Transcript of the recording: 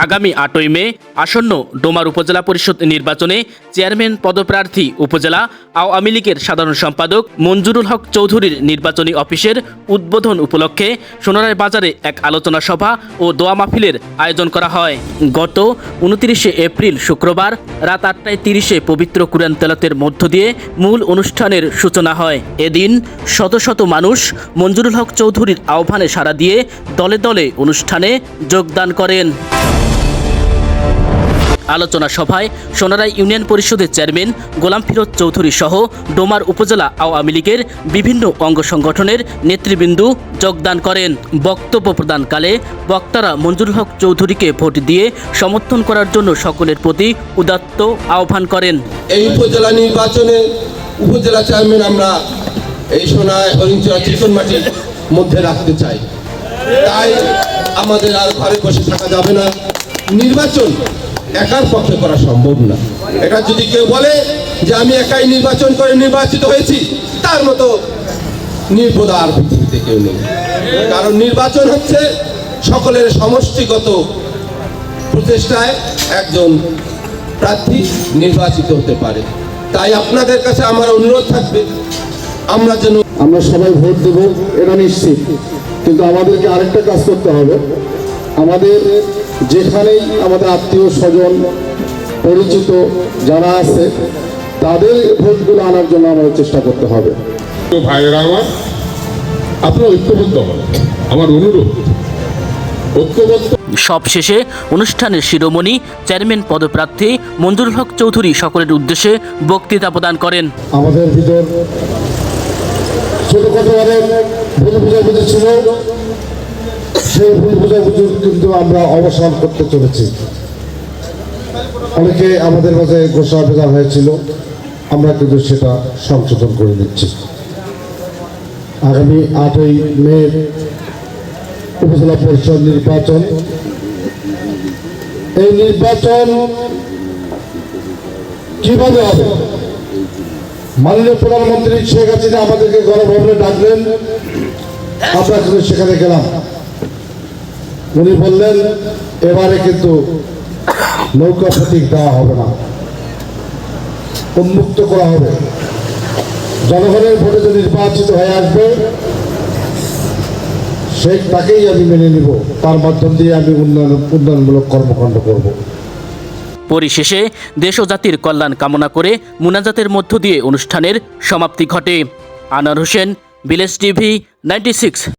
আগামী 8ই মে আসন্ন ডোমার উপজেলা পরিষদ নির্বাচনে চেয়ারম্যান পদপ্রার্থী উপজেলা আওয়ামী লীগের সাধারণ সম্পাদক মঞ্জুরুল হক চৌধুরীর নির্বাচনী অফিসের উদ্বোধন উপলক্ষে সোনারায় বাজারে এক আলোচনা সভা ও দোয়া মাহফিলের আয়োজন করা হয়। গত 29 এপ্রিল শুক্রবার রাত 8:30 পবিত্র কুরআন তেলাওয়াতের মধ্য দিয়ে মূল অনুষ্ঠানের সূচনা হয়। এদিন শত শত মানুষ মঞ্জুরুল হক চৌধুরীর আহ্বানে সাড়া দিয়ে দলে দলে অনুষ্ঠানে যোগদান করেন। আলোচনা সভায় সোনারায় ইউনিয়ন পরিষদের চেয়ারম্যান গোলাম ফিরোজ চৌধুরী সহ ডোমার উপজেলা আওয়ামী লীগের বিভিন্ন অঙ্গ সংগঠনের নেতৃবৃন্দ যোগদান করেন। বক্তব্য প্রদানকালে বক্তারা মঞ্জুরুল হক চৌধুরীকে ভোট দিয়ে সমর্থন করার জন্য সকলের প্রতি উদাত্ত আহ্বান করেন। এই উপজেলা নির্বাচনে উপজেলা চেয়ারম্যান আমরা এই সোনায় হরিণচড়া চিকনমাটির মধ্যে রাখতে চাই। তাই আমাদের আর ঘরে বসে থাকা যাবে না। নির্বাচন একার পক্ষে করা সম্ভব না। এটা যদি কেউ বলে যে আমি একাই নির্বাচন করে নির্বাচিত হয়েছি, তার মতো নির্বোধ আর পৃথিবীতে কেউ নেই। কারণ নির্বাচন হচ্ছে সকলের সমষ্টিগত প্রচেষ্টায় একজন প্রার্থী নির্বাচিত হতে পারে। তাই আপনাদের কাছে আমার অনুরোধ থাকবে, আমরা সবাই ভোট দেব এটা নিশ্চিত, কিন্তু আমাদেরকে আরেকটা কাজ করতে হবে। আমাদের যেখানেই আমাদের আত্মীয় স্বজন পরিচিত যারা আছে তাদের ভোটগুলো আনার জন্য আমাদের চেষ্টা করতে হবে। ভাইয়েরা আমার, আপনারা ঐক্যবদ্ধ হন, আমার অনুরোধ ঐক্যবদ্ধ। সবশেষে অনুষ্ঠানের শিরোমণি চেয়ারম্যান পদপ্রার্থী মঞ্জুরুল হক চৌধুরী সকলের উদ্দেশ্যে বক্তৃতা প্রদান করেন। আমাদের ভিতর ছোটখাটো অনেক ভুল বোঝাবুঝি ছিল, সেই ভুল বোঝাবুঝি কিন্তু আমরা অবসান করতে চলেছি। অনেকে আমাদের মাঝে গোসা ভেজা হয়েছিল, আমরা কিন্তু সেটা সংশোধন করে নিচ্ছি। আগামী 8ই মে উপজেলা পরিষদ নির্বাচন, এই নির্বাচন কিভাবে হবে? মাননীয় প্রধানমন্ত্রী শেখ হাসিনা আমাদেরকে গণভবনে ডাকলেন, আমরা কিন্তু সেখানে গেলাম। উনি বললেন এবারে কিন্তু নৌকা প্রতীক দেওয়া হবে না, উন্মুক্ত করা হবে। জনগণের ভোটে যে নির্বাচিত হয়ে আসবে সেই তাকেই আমি মেনে নিব, তার মাধ্যম দিয়ে আমি উন্নয়নমূলক কর্মকাণ্ড করব। পরিশেষে দেশ ও জাতির কল্যাণ কামনা করে মুনাজাতের মধ্য দিয়ে অনুষ্ঠানের সমাপ্তি ঘটে। Anwar Hossain, village TV 96।